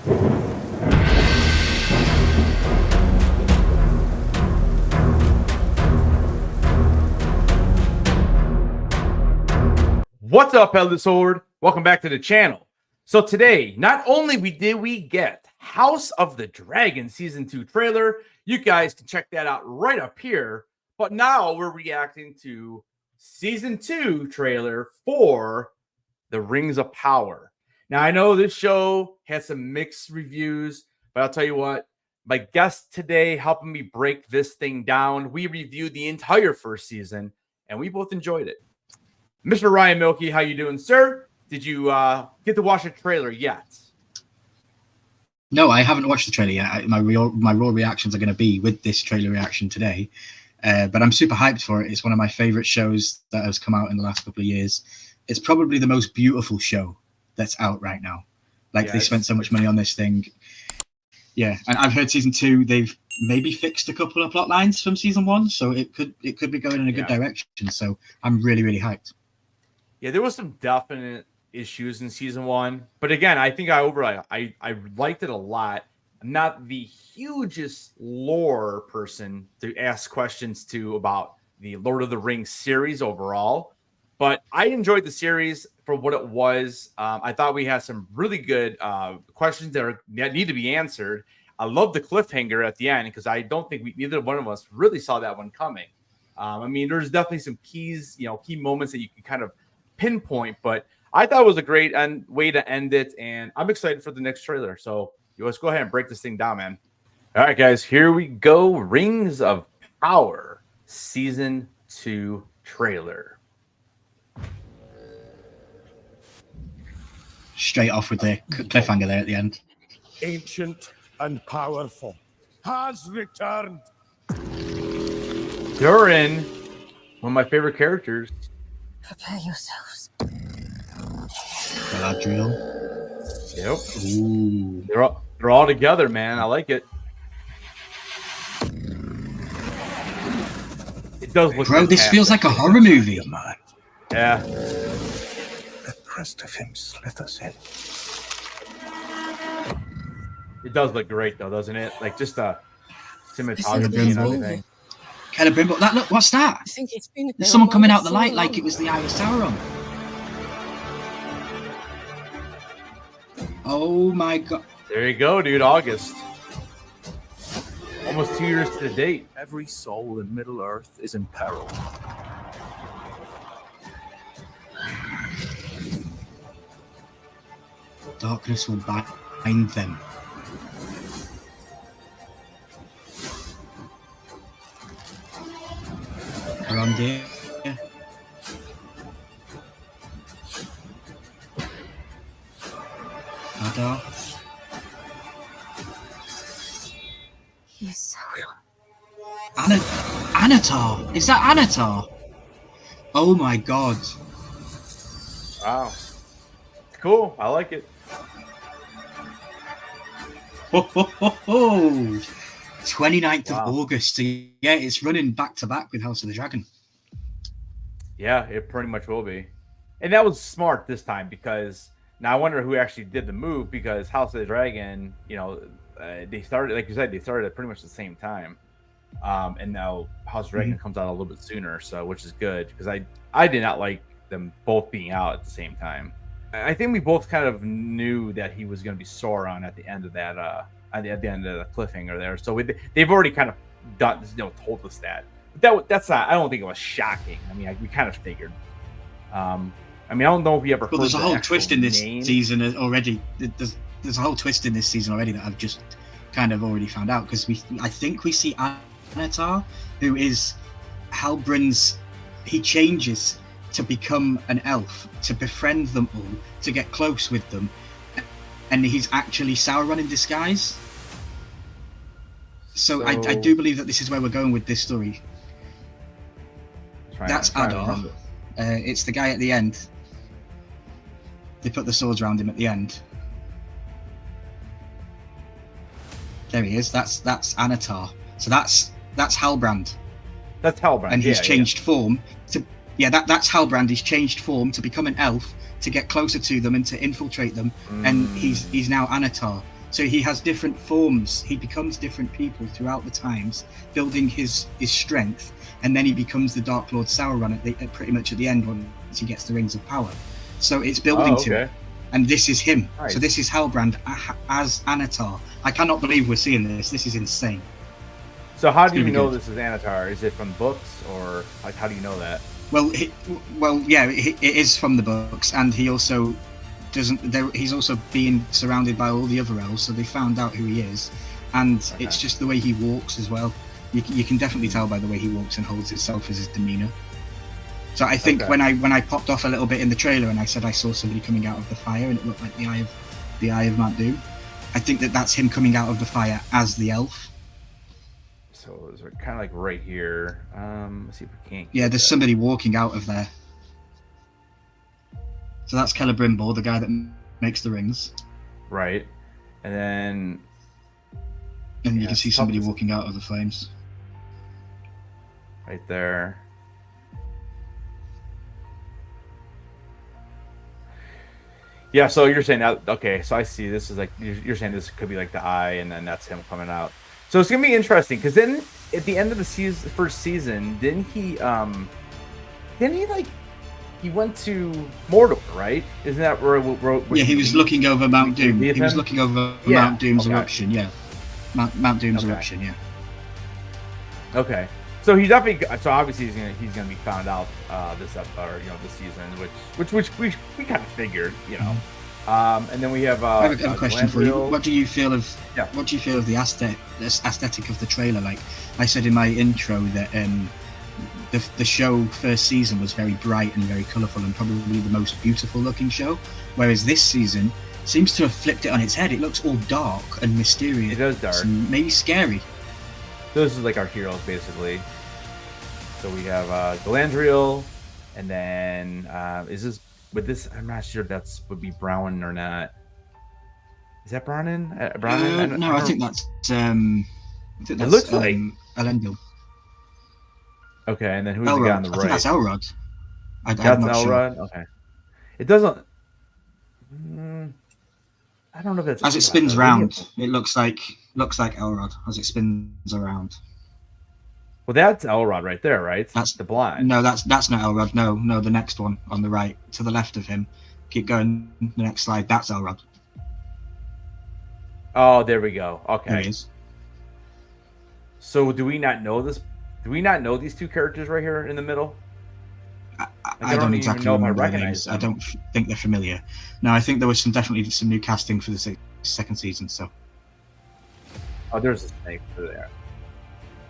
What's up, Elder Sword? Welcome back to the channel. So today, not only did we get House of the Dragon Season 2 trailer, you guys can check that out right up here, but now we're reacting to Season 2 trailer for The Rings of Power. Now, I know this show had some mixed reviews, but I'll tell you what, my guest today helping me break this thing down. We reviewed the entire first season, and we both enjoyed it. Mr. Ryan Milkey, how you doing, sir? Did you get to watch the trailer yet? No, I haven't watched the trailer yet. My raw reactions are going to be with this trailer reaction today. But I'm super hyped for it. It's one of my favorite shows that has come out in the last couple of years. It's probably the most beautiful show that's out right now. Like, they spent so much money on this thing. Yeah, and I've heard season 2, they've maybe fixed a couple of plot lines from season 1, so it could be going in a good direction. So I'm really, really hyped. Yeah, there was some definite issues in season 1, but again, I think I liked it a lot. I'm not the hugest lore person to ask questions to about the Lord of the Rings series overall, but I enjoyed the series for what it was. I thought we had some really good questions that need to be answered. I love the cliffhanger at the end because I don't think neither one of us really saw that one coming. I mean, there's definitely some key moments that you can kind of pinpoint, but I thought it was a great way to end it, and I'm excited for the next trailer. So let's go ahead and break this thing down, man. All right, guys, here we go. Rings of Power Season 2 trailer. Straight off with the cliffhanger there at the end. Ancient and powerful has returned. Durin, one of my favorite characters. Prepare yourselves. Galadriel. Yep. Ooh. They're all together, man. I like it. It does look. Bro, this feels like a horror movie. Yeah. The rest of him slithers in. It does look great, though, doesn't it? Like just the cinematography and everything. Celebrimbor. Look, what's that? I think it's been There's someone coming out the light like it was the Eye of Sauron. Oh my god. There you go, dude. August. Almost 2 years to the date. Every soul in Middle Earth is in peril. Darkness will bind them. Around here. Adar. Yes, Sauron. Anatar. Is that Anatar? Oh my god. Wow. Cool. I like it. Ho, ho, ho, ho. 29th of August. So yeah, it's running back to back with House of the Dragon. Yeah, it pretty much will be. And that was smart this time because now I wonder who actually did the move, because House of the Dragon, they started, like you said, they started at pretty much the same time. And now House of the Dragon comes out a little bit sooner, so which is good because I did not like them both being out at the same time. I think we both kind of knew that he was going to be Sauron at the end of that at the end of the cliffhanger there. So they've already kind of done, told us that. But that's not. I don't think it was shocking. I mean, we kind of figured. I don't know if we ever. Well, there's a whole twist in this season already. There's a whole twist in this season already that I've just kind of already found out, because I think we see Anatar, who is Halbrand's. He changes to become an elf, to befriend them all, to get close with them, and he's actually Sauron in disguise. So I do believe that this is where we're going with this story. That's Adar. It's the guy at the end. They put the swords around him at the end. There he is. That's Anatar. So that's Halbrand. That's Halbrand. And he's changed form to that's Halbrand. He's changed form to become an elf, to get closer to them and to infiltrate them. And he's now Anatar. So he has different forms. He becomes different people throughout the times, building his strength, and then he becomes the Dark Lord Sauron pretty much at the end once he gets the Rings of Power. So it's building to it. And this is him. Nice. So this is Halbrand as Anatar. I cannot believe we're seeing this. This is insane. So how do you know this is Anatar? Is it from books, or like how do you know that? Well, yeah, it is from the books, and he also doesn't. He's also being surrounded by all the other elves, so they found out who he is, and it's just the way he walks as well. You can definitely tell by the way he walks and holds himself as his demeanor. So I think when I popped off a little bit in the trailer and I said I saw somebody coming out of the fire and it looked like the eye of Mount Doom, I think that's him coming out of the fire as the elf. So it's kind of like right here. Let's see if we can't. Yeah, there's somebody walking out of there. So that's Celebrimbor, the guy that makes the rings. Right, and then you can see somebody walking out of the flames. Right there. Yeah, so you're saying that, okay, so I see this is like, you're saying this could be like the eye, and then that's him coming out. So it's going to be interesting, because then at the end of the first season, didn't he like, he went to Mordor, right? Isn't that where yeah, he was looking over Mount Doom. He was looking over Mount Doom's eruption, yeah. Mount Doom's eruption, yeah. Okay. So he definitely. So obviously he's gonna be found out this season, which we kind of figured, you know. And then we have. I have a question for you. What do you feel of? Yeah. What do you feel of the aesthetic of the trailer? Like I said in my intro, that the show first season was very bright and very colourful and probably the most beautiful looking show, whereas this season seems to have flipped it on its head. It looks all dark and mysterious. It does dark. And maybe scary. This is like our heroes, basically. So we have Galadriel, and then with this? I'm not sure if that's would be Brown or not. Is that Brownin? No, I think that's. It looks like Elendil. Okay, and then who's Elrod. the guy on the right? I think that's Elrod. That's Elrod. Sure. Okay. It doesn't. I don't know if it's as it spins round. It looks like Elrod as it spins around. Well, that's Elrod right there, right? That's the blind. No, that's not Elrod. No, the next one on the right, to the left of him. Keep going. The next slide. That's Elrod. Oh, there we go. Okay. There he is. So, do we not know this? Do we not know these two characters right here in the middle? I don't exactly know if I recognize them. I don't think they're familiar. No, I think there was definitely some new casting for the second season. So. Oh, there's a snake over there.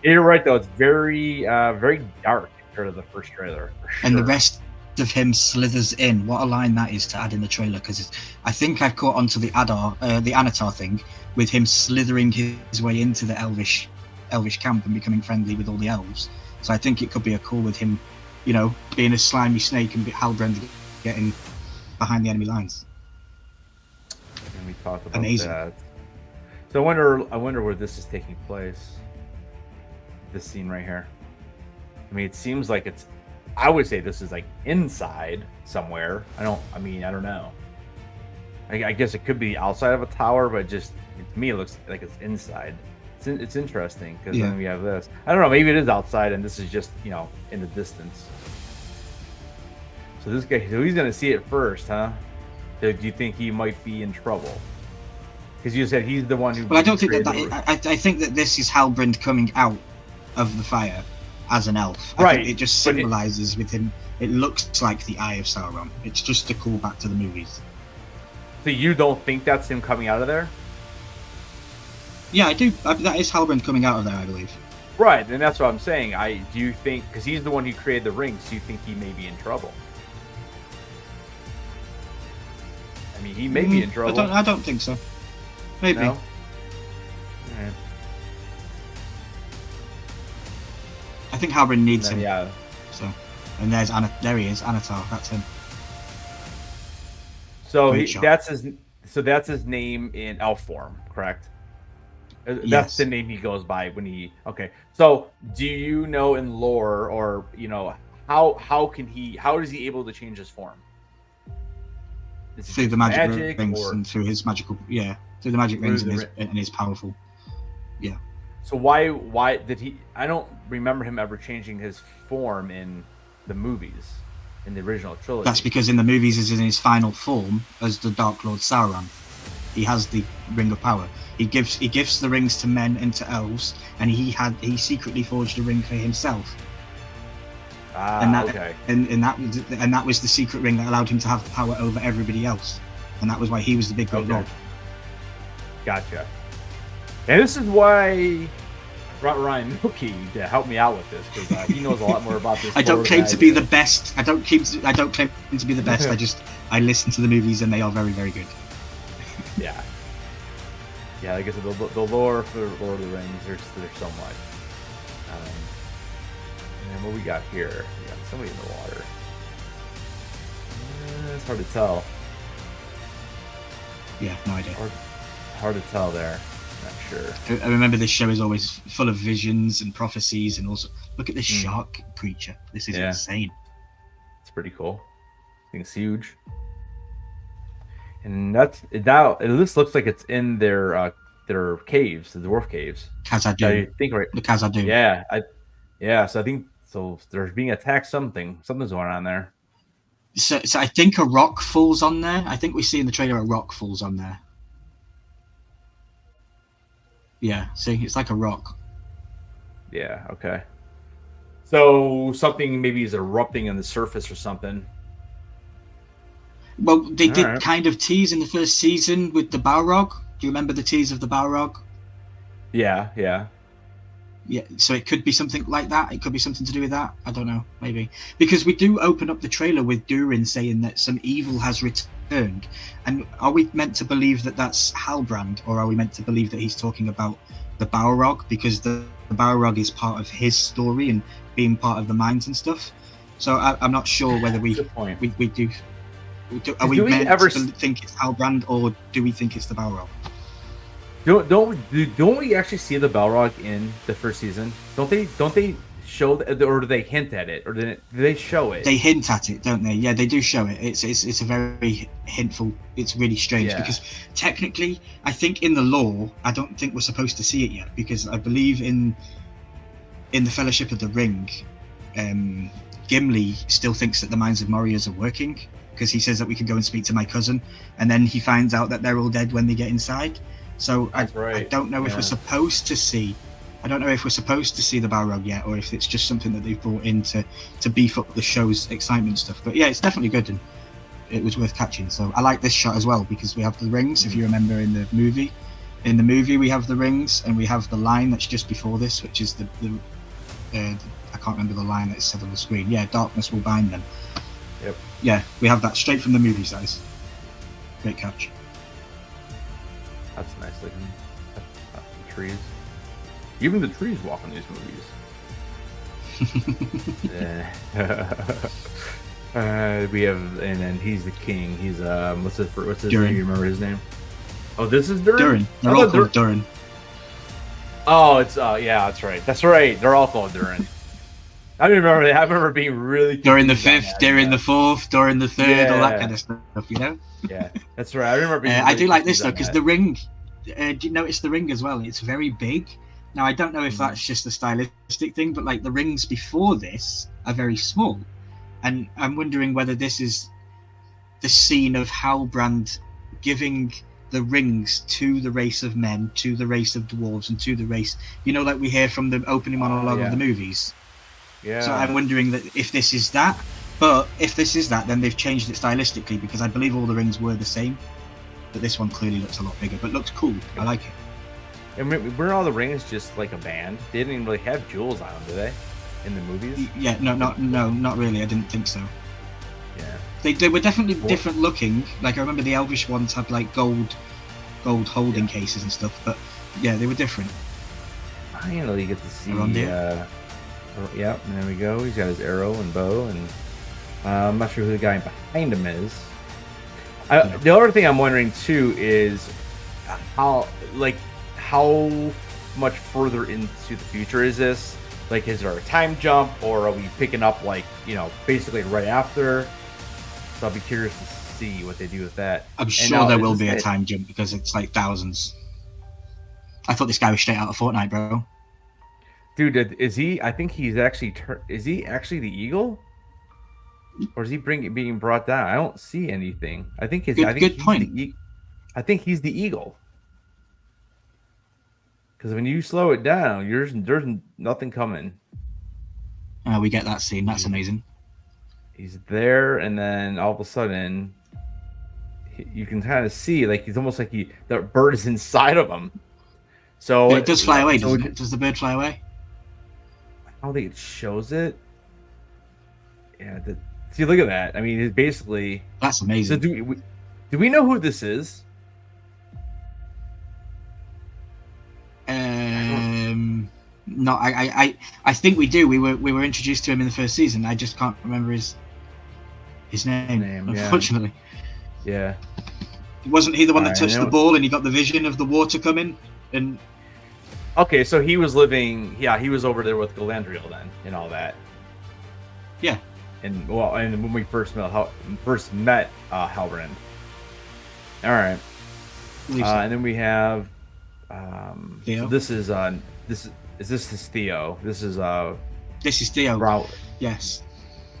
You're right, though. It's very, very dark compared to the first trailer. For sure. And the rest of him slithers in. What a line that is to add in the trailer, because I think I've caught onto the Anatar thing with him slithering his way into the elvish camp and becoming friendly with all the elves. So I think it could be a call with him, you know, being a slimy snake and Halbrand getting behind the enemy lines. And we talked about that. So I wonder where this is taking place. This scene right here. I mean, it seems like it's. I would say this is like inside somewhere. I don't know. I guess it could be outside of a tower, but just to me, it looks like it's inside. It's interesting because then we have this. I don't know. Maybe it is outside, and this is just in the distance. So this guy, so he's gonna see it first, huh? So do you think he might be in trouble? Because you said he's the one who. Well, I don't think that. I think that this is Halbrand coming out of the fire as an elf. I think it just symbolizes with him. It looks like the Eye of Sauron. It's just a call back to the movies. So you don't think that's him coming out of there? Yeah, I do. That is Halbrand coming out of there, I believe. Right, and that's what I'm saying. Do you think, because he's the one who created the rings, do you think he may be in trouble? I mean, he may be in trouble. I don't think so. Maybe. No? Right. I think Halbrand needs him. Yeah. So, and there he is, Anatar. That's him. So that's his name in elf form, correct? That's yes. The name he goes by when he. Okay. So do you know in lore, or how is he able to change his form? Through the magic rings and through his magical. Yeah. through the magic rings, Through and is powerful. So why did he? I don't remember him ever changing his form in the movies, in the original trilogy. That's because in the movies, is in his final form as the Dark Lord Sauron. He has the Ring of Power. He gives the rings to men and to elves, and he secretly forged a ring for himself. Okay. And that was the secret ring that allowed him to have power over everybody else, and that was why he was the big great lord. Gotcha. And this is why I brought Ryan Milky to help me out with this, because he knows a lot more about this. I don't claim to be the best. I don't claim to be the best. I listen to the movies, and they are very, very good. Yeah. Yeah, like I said, the lore for Lord of the Rings, there's so much. And then what we got here? We got somebody in the water. It's hard to tell. Yeah, no idea. Hard to tell there. Not sure. I remember this show is always full of visions and prophecies, and also look at this shark creature. This is insane. It's pretty cool. I think it's huge. And it just looks like it's in their caves, the dwarf caves. Khazad-dûm. I think right. The Khazad-dûm. Yeah. So I think they're being attacked. Something's going on there. So I think a rock falls on there. I think we see in the trailer a rock falls on there. Yeah, see, it's like a rock. Yeah. Okay. So something maybe is erupting on the surface or something. Well, they did kind of tease in the first season with the Balrog. Do you remember the tease of the Balrog? Yeah. Yeah, so it could be something like that. It could be something to do with that. I don't know, maybe. Because we do open up the trailer with Durin saying that some evil has returned. And are we meant to believe that that's Halbrand, or are we meant to believe that he's talking about the Balrog? Because the Balrog is part of his story and being part of the mines and stuff. So I'm not sure whether we do. Are we meant to think it's Halbrand, or do we think it's the Balrog? Don't we actually see the Balrog in the first season? Don't they show or do they hint at it, or do they show it? They hint at it, don't they? Yeah, they do show it. It's a very hintful. It's really strange because technically, I think in the lore, I don't think we're supposed to see it yet, because I believe in the Fellowship of the Ring, Gimli still thinks that the mines of Moria's are working, because he says that we can go and speak to my cousin, and then he finds out that they're all dead when they get inside. So I don't know if we're supposed to see. I don't know if we're supposed to see the Balrog yet, or if it's just something that they've brought in to beef up the show's excitement stuff. But yeah, it's definitely good, and it was worth catching. So I like this shot as well, because we have the rings. If you remember in the movie, we have the rings, and we have the line that's just before this, which is the I can't remember the line that's said on the screen. Yeah, darkness will bind them. Yep. Yeah, we have that straight from the movies. That is great catch. That's nice looking. The trees. Even the trees walk in these movies. We have, and then he's the king. He's what's his Durin. name? You remember his name? Oh, this is Durin. Durin. They're all called Durin. Oh, it's yeah, that's right. That's right. They're all called Durin. I remember that. I remember being really during the fifth, during the fourth, during the third, all that kind of stuff, you know? Yeah, that's right. I remember being I do like this though, because the ring, do you notice the ring as well? It's very big. Now, I don't know if that's just a stylistic thing, but like the rings before this are very small. And I'm wondering whether this is the scene of Halbrand giving the rings to the race of men, to the race of dwarves, and to the race, you know, like we hear from the opening monologue of the movies. Yeah. So I'm wondering that if this is that, but if this is that, then they've changed it stylistically, because I believe all the rings were the same, but this one clearly looks a lot bigger, but looks cool. I like it. And were all the rings just like a band? They didn't even really have jewels on them, did they? In the movies? Yeah, not really. I didn't think so. Yeah. They were definitely different looking. Like I remember the Elvish ones had like gold holding cases and stuff, but yeah, they were different. Finally, get to see. Yeah, and there we go. He's got his arrow and bow, and I'm not sure who the guy behind him is. The other thing I'm wondering too is how much further into the future is this? Like, is there a time jump, or are we picking up like, basically right after? So I'll be curious to see what they do with that. I'm And sure now, there is will this be a it? time jump because it's like thousands. I thought this guy was straight out of Fortnite, bro. Dude, is he? I think he's actually. Is he actually the eagle, or is he being brought down? I don't see anything. I think his. I think Good he's point. I think he's the eagle. Because when you slow it down, there's nothing coming. We get that scene. That's amazing. He's there, and then all of a sudden, you can kind of see like he's almost like the bird is inside of him. So It does fly away, so doesn't it? Does the bird fly away? I don't think it shows it. Yeah. See, look at that. I mean, it's basically. That's So amazing. do we know who this is? No, I think we do. We were introduced to him in the first season. I just can't remember his name, unfortunately. Yeah. Wasn't he the one that Alright, touched the ball and he got the vision of the water coming? And Okay, so he was living. Yeah, he was over there with Galadriel then, and all that. yeah, And when we first met Halbrand. All right. believe so. And then we have. Theo? So this is this is Theo. This is This is Theo. Brown. Yes,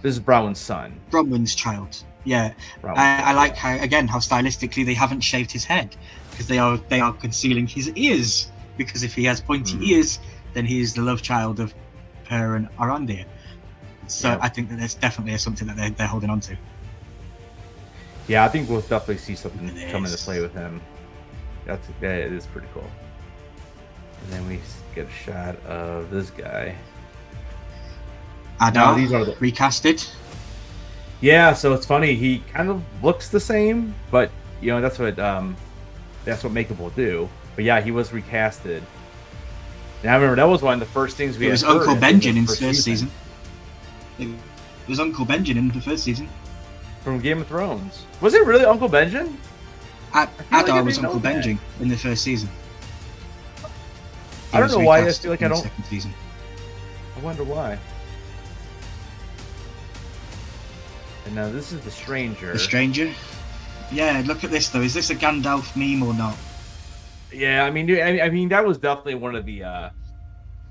This is Brown's son. Bronwyn's child. Yeah, Brown. I like how stylistically they haven't shaved his head because they are concealing his ears, because if he has pointy ears, then he is the love child of her and Arondir. So Yep. I think that there's definitely something that they're holding on to. Yeah, I think we'll definitely see something It come into is. play with him. That is pretty cool. And then we get a shot of this guy. Adar, these are the- recasted. Yeah, so it's funny. He kind of looks the same, but that's what makeup will do. But yeah, he was recasted. And I remember that was one of the first things we It was had heard Uncle Benjen in the the first season. It was Uncle Benjen in the first season. from Game of Thrones. Was it really Uncle Benjen? Adar like I was didn't Uncle know that. Benjen in the first season. I don't was know why I recast feel like in I the don't. second season. I wonder why. And now this is the Stranger. The Stranger. Yeah, look at this though. Is this a Gandalf meme or not? Yeah, I mean, that was definitely one of the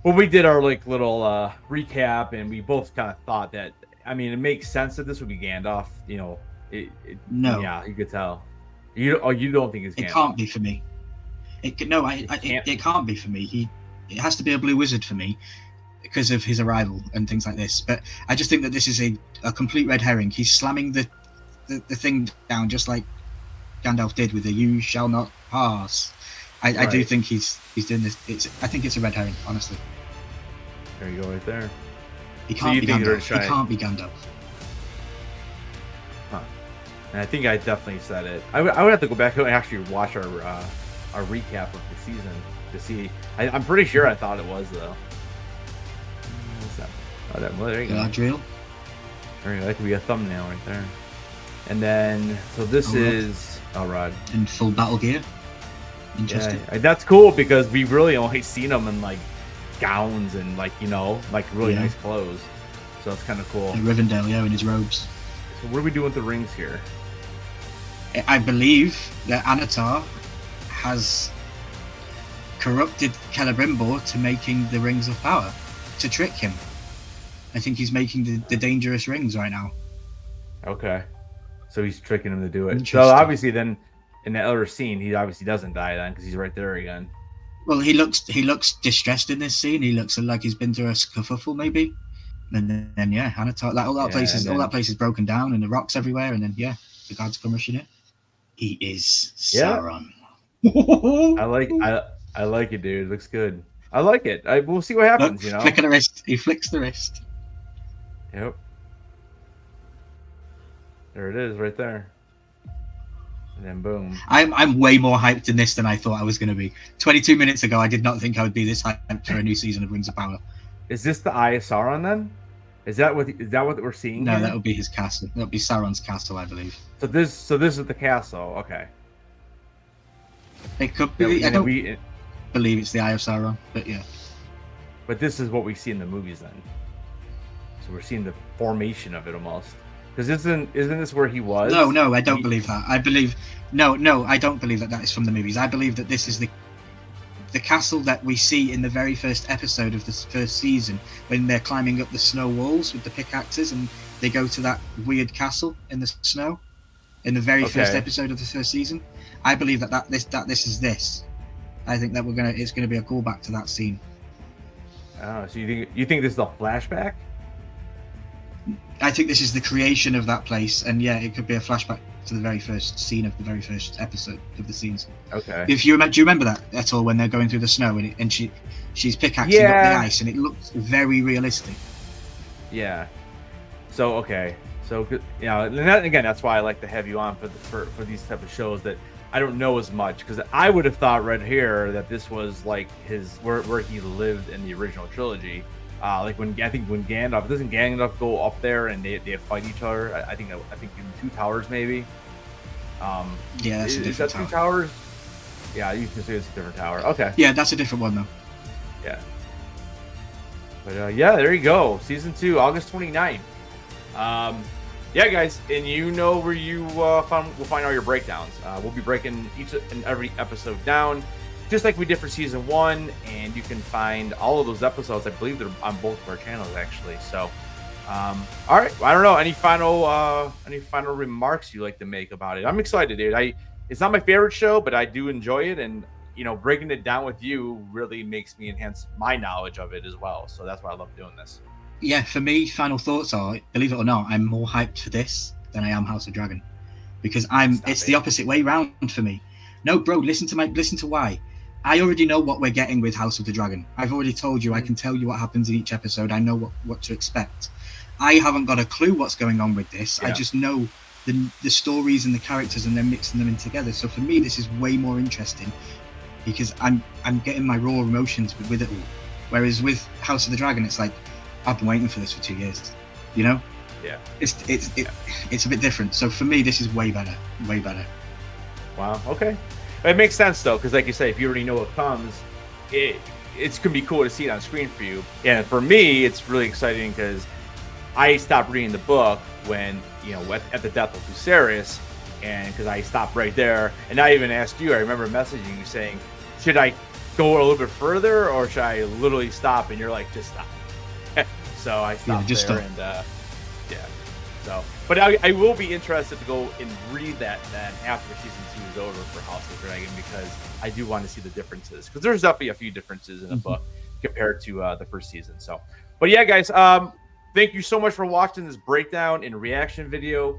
when we did our like little recap, and we both kind of thought that. I mean, it makes sense that this would be Gandalf. No. Yeah, you could tell. You don't think it's Gandalf? It can't be for me. It can't be for me. It has to be a blue wizard for me because of his arrival and things like this. But I just think that this is a complete red herring. He's slamming the thing down just like Gandalf did with the "You shall not pass." I do Right. think he's doing this. I think it's a red herring, honestly. There you go, right there. He So can't you be think they're Gandalf. He trying- can't be Gandalf. And I think I definitely said it. I would have to go back and actually watch our recap of the season to see. I'm pretty sure I thought it was though. What's that? Oh, there you go. Galadriel. There you go. That could be a thumbnail right there. And then, so this Elrod. is Elrod. In full battle gear. Interesting. Yeah, that's cool because we've really only seen him in like gowns and like really Yeah. nice clothes. So it's kind of cool. In Rivendell, yeah, in his robes. So what are we doing with the rings here? I believe that Anatar has corrupted Celebrimbor to making the rings of power to trick him. I think he's making the dangerous rings right now. Okay. So he's tricking him to do it. So Interesting. obviously then in that other scene, he obviously doesn't die then because he's right there again. Well, he looks distressed in this scene. He looks like he's been through a scuffle, maybe. And then yeah, Anatar, all that place is broken down and the rocks everywhere. And then yeah, the gods come rushing in. He is Yeah. Sauron. I like it, dude. It looks good. I like it. We'll see what happens. Look, flick of the wrist. He flicks the wrist. Yep. There it is, right there. And then boom. I'm way more hyped in this than I thought I was going to be. 22 minutes ago, I did not think I would be this hyped for a new season of Rings of Power. Is this the Eye of Sauron then? Is that what we're seeing? No, here? that would be his castle. That would be Sauron's castle, I believe. So this is the castle. Okay. It could Yeah, be. I and don't believe it's the Eye of Sauron, but yeah. but this is what we see in the movies then. So we're seeing the formation of it almost. Because isn't this where he was? No, I don't believe that. I believe I don't believe that is from the movies. I believe that this is the castle that we see in the very first episode of this first season when they're climbing up the snow walls with the pickaxes and they go to that weird castle in the snow in the very first episode of the first season. I believe that this is this. I think that it's gonna be a callback to that scene. Oh, so you think this is a flashback? I think this is the creation of that place, and yeah, it could be a flashback to the very first scene of the very first episode of the scenes. Okay. Do you remember that at all when they're going through the snow and she's pickaxing up the ice and it looks very realistic? Yeah. So and again, that's why I like to have you on for these type of shows that I don't know as much, because I would have thought right here that this was like where he lived in the original trilogy. Like when Gandalf, doesn't Gandalf go up there and they fight each other? I think in Two Towers maybe. Yeah, that's a different is that tower. Two Towers? Yeah, you can say it's a different tower. Okay. Yeah, that's a different one though. Yeah. But yeah, there you go. Season 2, August 29th. Yeah, guys, and you know where you will find all your breakdowns. We'll be breaking each and every episode down, just like we did for season 1, and you can find all of those episodes. I believe they're on both of our channels, actually. So, all right. I don't know. Any final remarks you like to make about it? I'm excited, dude. It's not my favorite show, but I do enjoy it, and breaking it down with you really makes me enhance my knowledge of it as well. So that's why I love doing this. Yeah, for me, final thoughts are, believe it or not, I'm more hyped for this than I am House of Dragon, because it's the opposite way round for me. No, bro, listen to why. I already know what we're getting with House of the Dragon. I've already told you. I can tell you what happens in each episode. I know what to expect. I haven't got a clue what's going on with this. Yeah. I just know the stories and the characters, and they're mixing them in together. So for me, this is way more interesting because I'm getting my raw emotions with it all. Whereas with House of the Dragon, it's like, I've been waiting for this for 2 years, Yeah. It's a bit different. So for me, this is way better. Wow. Okay. It makes sense though, because like you say, if you already know what comes, it's gonna be cool to see it on screen for you. And for me, it's really exciting because I stopped reading the book when at the death of Viserys, and because I stopped right there. And I even asked you. I remember messaging you saying, should I go a little bit further or should I literally stop? And you're like, just stop. So I stopped there. Stop. And so, but I will be interested to go and read that then after season 2 is over for House of Dragon, because I do want to see the differences, because there's definitely a few differences in the book compared to the first season. So, but yeah, guys, thank you so much for watching this breakdown and reaction video.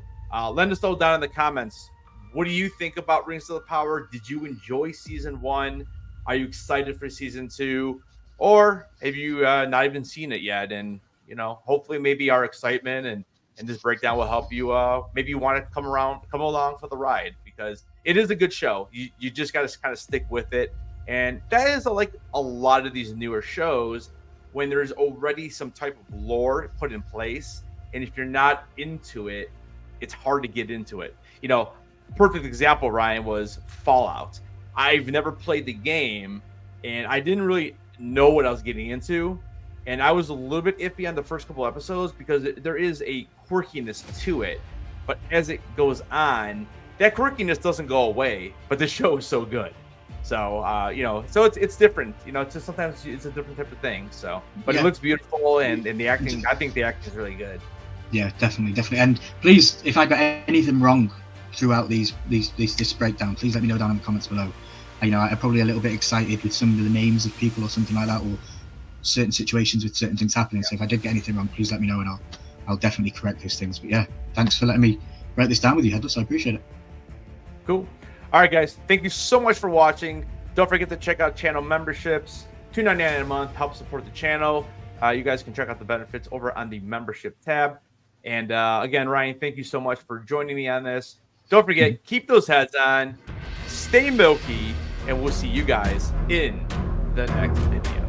Let us know down in the comments, what do you think about Rings of the Power? Did you enjoy season 1? Are you excited for season 2? Or have you not even seen it yet? And hopefully maybe our excitement and this breakdown will help you. Maybe you want to come along for the ride, because it is a good show. You just got to kind of stick with it. And that is like a lot of these newer shows, when there's already some type of lore put in place. And if you're not into it, it's hard to get into it. Perfect example, Ryan, was Fallout. I've never played the game, and I didn't really know what I was getting into. And I was a little bit iffy on the first couple episodes because there is a quirkiness to it. But as it goes on, that quirkiness doesn't go away. But the show is so good. So, so it's different. It's just sometimes it's a different type of thing. So, but yeah. It looks beautiful, and the acting, I think the acting is really good. Yeah, definitely. And please, if I got anything wrong throughout this breakdown, please let me know down in the comments below. I'm probably a little bit excited with some of the names of people or something like that, or certain situations with certain things happening. So if I did get anything wrong, please let me know, and I'll definitely correct those things. But yeah, thanks for letting me write this down with you, Headless. I appreciate it. Cool. All right, guys, thank you so much for watching. Don't forget to check out channel memberships. $2.99 a month, help support the channel. You guys can check out the benefits over on the membership tab. And again, Ryan, thank you so much for joining me on this. Don't forget, keep those heads on, stay milky, and we'll see you guys in the next video.